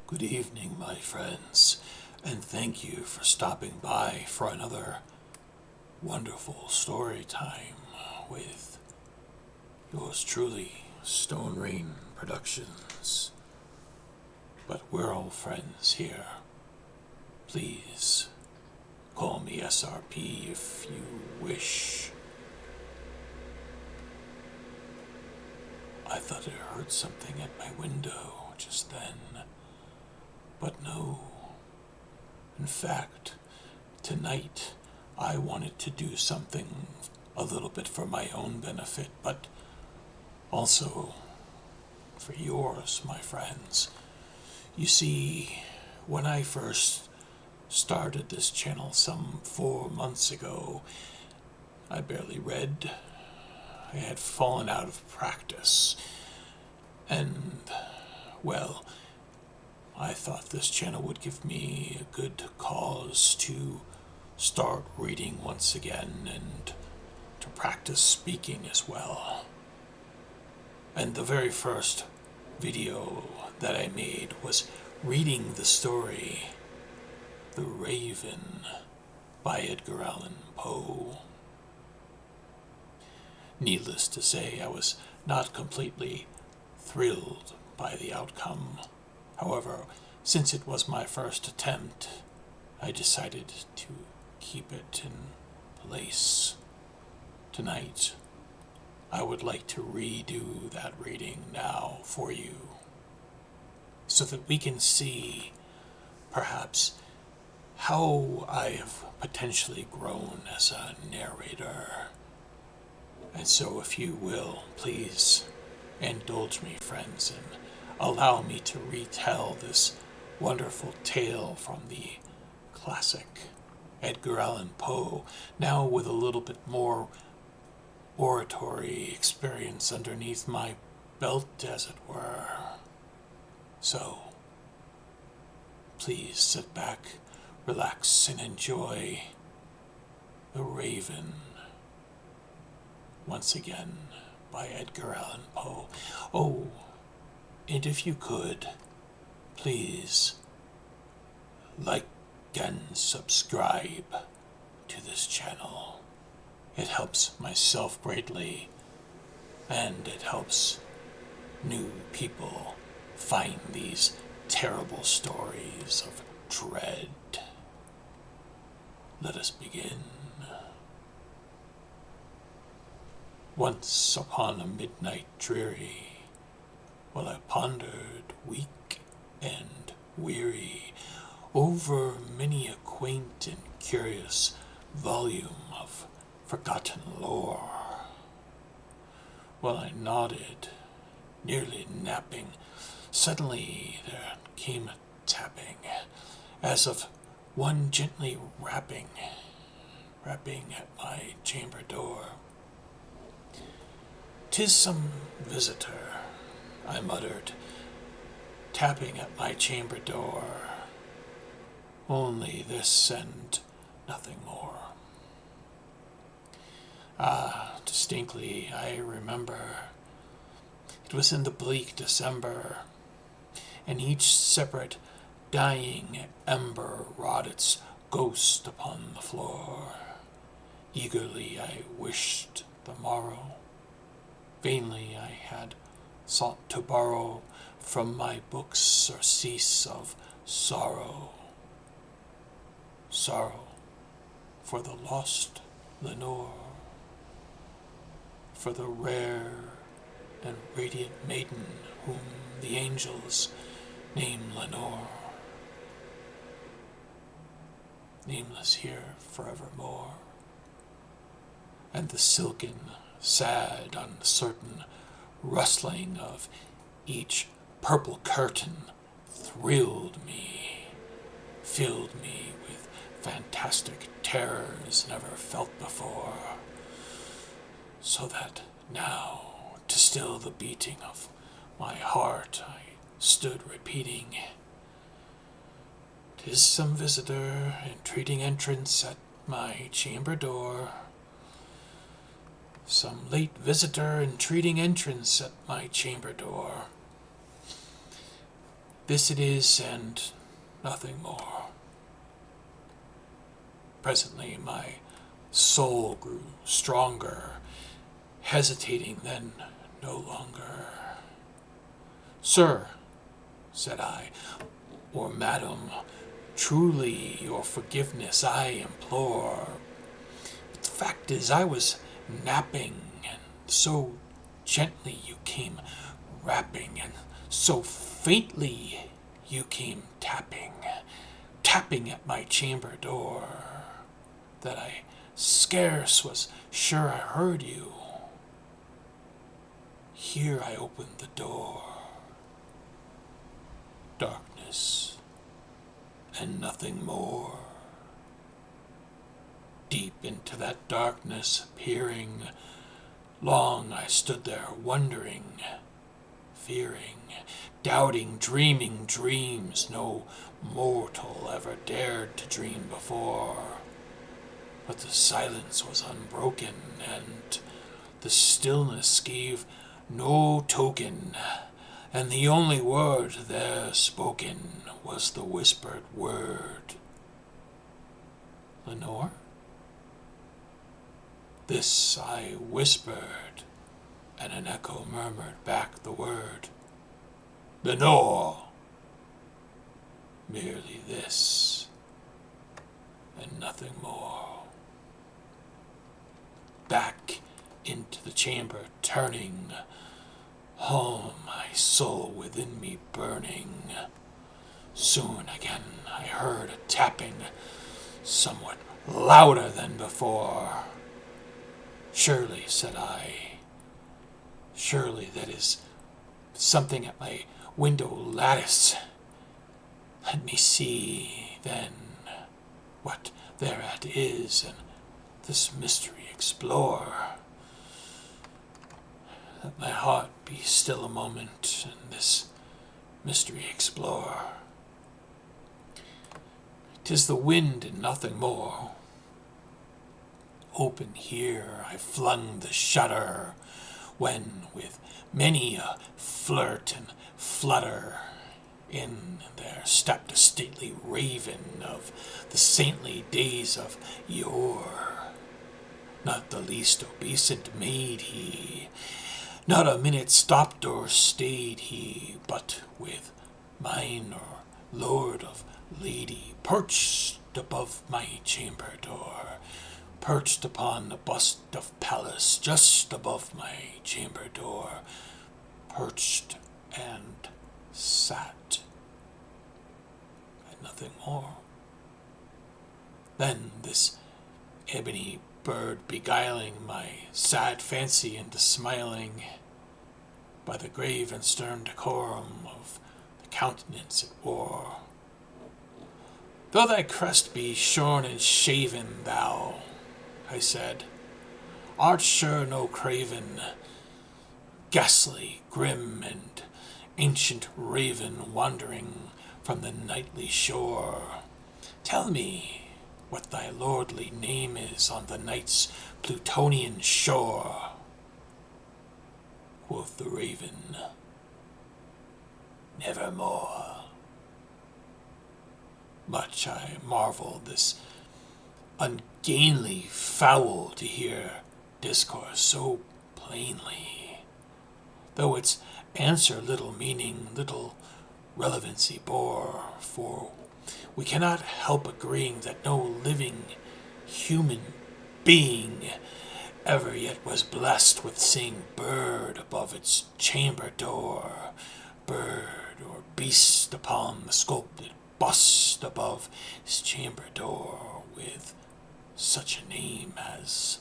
Good evening, my friends, and thank you for stopping by for another wonderful story time with yours truly, Stone Rain Productions. But we're all friends here. Please call me SRP if you wish. I thought I heard something at my window just then. But no. In fact, tonight I wanted to do something a little bit for my own benefit, but also for yours, my friends. You see, when I first started this channel some 4 months ago, I barely read. I had fallen out of practice. And, well, I thought this channel would give me a good cause to start reading once again and to practice speaking as well. And the very first video that I made was reading the story The Raven by Edgar Allen Poe. Needless to say, I was not completely thrilled by the outcome. However, since it was my first attempt, I decided to keep it in place. Tonight, I would like to redo that reading now for you, so that we can see, perhaps, how I have potentially grown as a narrator. And so, if you will, please indulge me, friends, and allow me to retell this wonderful tale from the classic Edgar Allan Poe, now with a little bit more oratory experience underneath my belt, as it were. So, please sit back, relax, and enjoy The Raven, once again, by Edgar Allan Poe. Oh, and if you could, please like and subscribe to this channel. It helps myself greatly, and it helps new people find these terrible stories of dread. Let us begin. Once upon a midnight dreary, while I pondered, weak and weary, over many a quaint and curious volume of forgotten lore, while I nodded, nearly napping, suddenly there came a tapping, as of one gently rapping at my chamber door. "'Tis some visitor," I muttered, tapping at my chamber door. "Only this and nothing more." Distinctly I remember. It was in the bleak December, and each separate dying ember wrought its ghost upon the floor. Eagerly I wished the morrow. Vainly I had sought to borrow from my books surcease of sorrow. Sorrow for the lost Lenore, for the rare and radiant maiden whom the angels name Lenore, nameless here forevermore, and the silken, sad, uncertain rustling of each purple curtain thrilled me, filled me with fantastic terrors never felt before, so that now, to still the beating of my heart, I stood repeating, "'Tis some visitor entreating entrance at my chamber door. Some late visitor entreating entrance at my chamber door. This it is, and nothing more. Presently my soul grew stronger, hesitating then no longer. Sir, said I, or madam, truly your forgiveness I implore. But the fact is I was napping, and so gently you came rapping, and so faintly you came tapping, tapping at my chamber door, that I scarce was sure I heard you. Here I opened the door. Darkness, and nothing more. Deep into that darkness peering, long I stood there wondering, fearing, doubting, dreaming dreams no mortal ever dared to dream before. But the silence was unbroken, and the stillness gave no token, and the only word there spoken was the whispered word. Lenore? This I whispered, and an echo murmured back the word. Lenore! Merely this, and nothing more. Back into the chamber turning, oh, my soul within me burning. Soon again I heard a tapping, somewhat louder than before. Surely, said I, surely that is something at my window lattice. Let me see, then, what thereat is, and this mystery explore. Let my heart be still a moment, and this mystery explore. 'Tis the wind and nothing more. Open here I flung the shutter, when with many a flirt and flutter in there stepped a stately raven of the saintly days of yore. Not the least obeisant made he, not a minute stopped or stayed he, but with mine or lord of lady perched above my chamber door, perched upon the bust of Pallas just above my chamber door, perched and sat, and nothing more. Then this ebony bird beguiling my sad fancy into smiling, by the grave and stern decorum of the countenance it wore. Though thy crest be shorn and shaven, thou, I said, art sure no craven, ghastly, grim, and ancient raven wandering from the nightly shore. Tell me what thy lordly name is on the night's Plutonian shore. Quoth the raven, nevermore. Much I marveled this ungainly fowl to hear discourse so plainly, though its answer little meaning, little relevancy bore, for we cannot help agreeing that no living human being ever yet was blessed with seeing bird above its chamber door, bird or beast upon the sculpted bust above his chamber door, with such a name as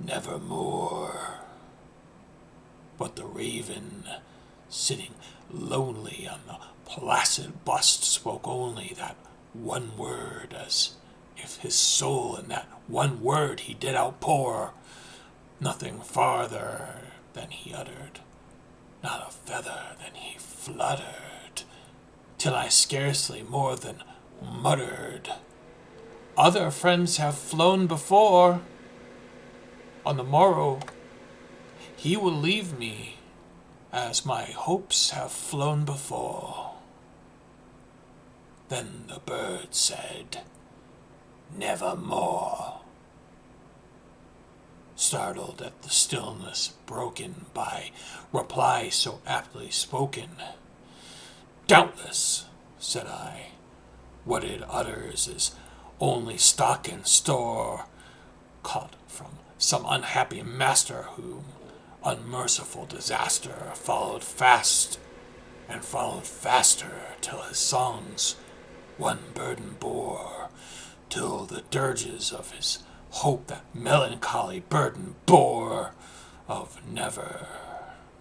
Nevermore. But the raven, sitting lonely on the placid bust, spoke only that one word, as if his soul in that one word he did outpour. Nothing farther than he uttered, not a feather than he fluttered, till I scarcely more than muttered, other friends have flown before. On the morrow he will leave me, as my hopes have flown before. Then the bird said, "Nevermore." Startled at the stillness broken by reply so aptly spoken, "Doubtless," said I, "what it utters is only stock and store, caught from some unhappy master whom unmerciful disaster followed fast and followed faster till his songs one burden bore, till the dirges of his hope that melancholy burden bore of never,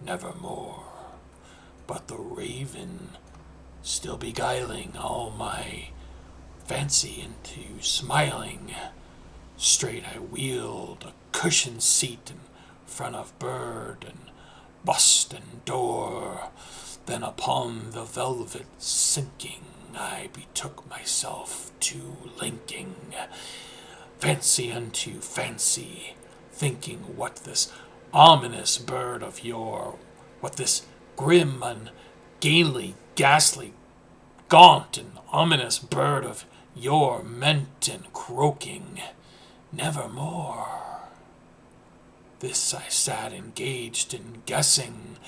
nevermore. But the raven, still beguiling all my fancy into smiling, straight I wheeled a cushioned seat in front of bird and bust and door. Then upon the velvet sinking, I betook myself to linking fancy unto fancy, thinking what this ominous bird of yore, what this grim, ungainly, ghastly, gaunt, and ominous bird of yore meant in croaking, "Nevermore." This I sat engaged in guessing,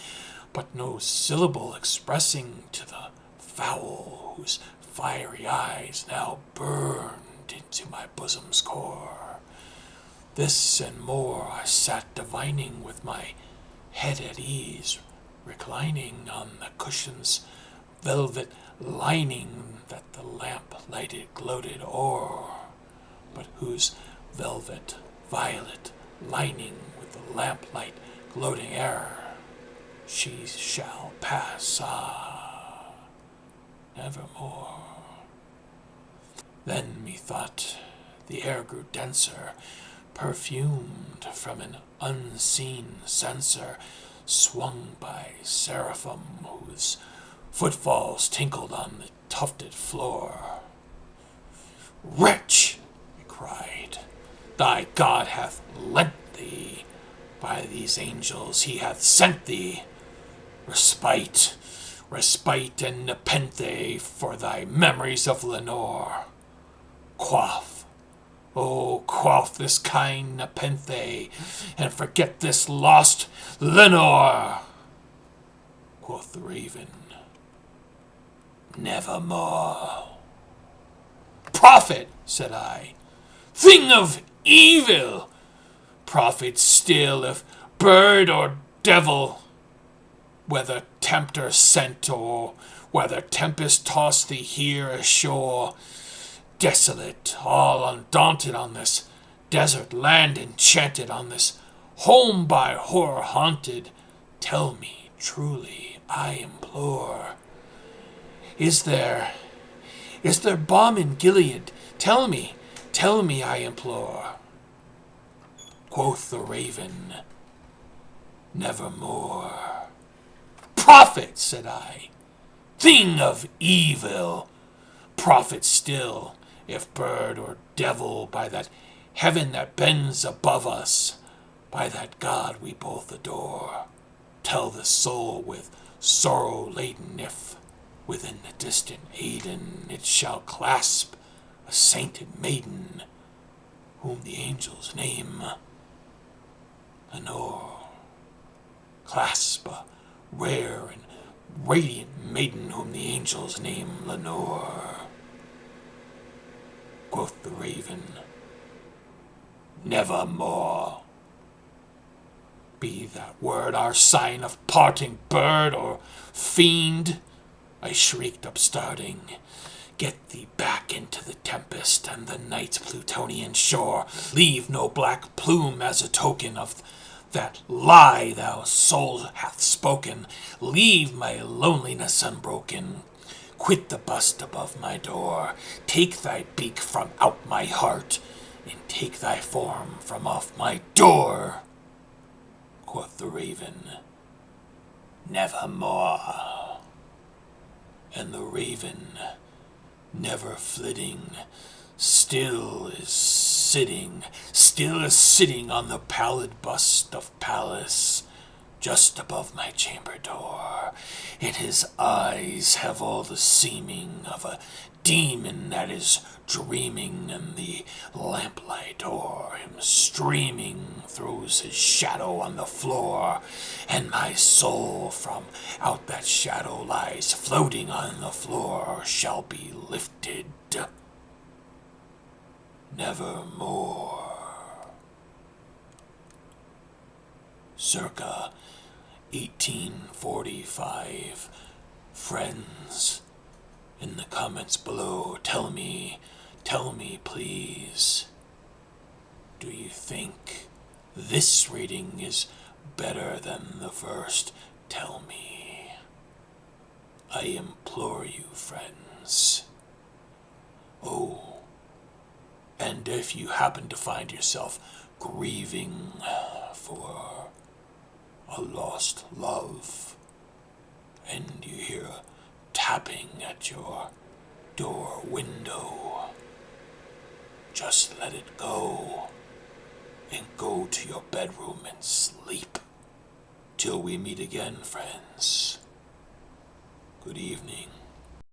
but no syllable expressing to the fowl whose fiery eyes now burned into my bosom's core. This and more I sat divining with my head at ease, reclining on the cushion's velvet lining that the lamp lighted gloated o'er, but whose velvet violet lining with the lamplight gloating air she shall pass, nevermore. Then methought the air grew denser, perfumed from an unseen censer, swung by seraphim whose footfalls tinkled on the tufted floor. "Wretch," he cried, "thy God hath lent thee, by these angels he hath sent thee, respite, respite and nepenthe for thy memories of Lenore. Quaff, oh, quaff this kind nepenthe, and forget this lost Lenore." Quoth the raven, "Nevermore." "Prophet," said I, "thing of evil, prophet still, if bird or devil, whether tempter sent or whether tempest tossed thee here ashore, desolate, all undaunted on this desert land enchanted, on this home by horror haunted, tell me truly, I implore, is there balm in Gilead? Tell me, I implore." Quoth the raven, "Nevermore." "Prophet," said I, "thing of evil, prophet still, if bird or devil, by that heaven that bends above us, by that God we both adore, tell the soul with sorrow laden if, within the distant Aidenn, it shall clasp a sainted maiden, whom the angels name Lenore. Clasp a rare and radiant maiden, whom the angels name Lenore." Quoth the raven, "Nevermore." "Be that word our sign of parting, bird or fiend," I shrieked, upstarting. "Get thee back into the tempest and the night's Plutonian shore. Leave no black plume as a token of that lie thou soul hath spoken. Leave my loneliness unbroken. Quit the bust above my door. Take thy beak from out my heart, and take thy form from off my door." Quoth the raven, "Nevermore." And the raven, never flitting, still is sitting on the pallid bust of Pallas, just above my chamber door, and his eyes have all the seeming of a demon that is dreaming in the lamplight, or him streaming throws his shadow on the floor, and my soul from out that shadow lies floating on the floor shall be lifted nevermore. Circa 1845. Friends, in the comments below, tell me please, do you think this reading is better than the first? Tell me. I implore you, friends. Oh, and if you happen to find yourself grieving for a lost love, and you hear tapping at your door window, just let it go and go to your bedroom and sleep. Till we meet again, friends. Good evening.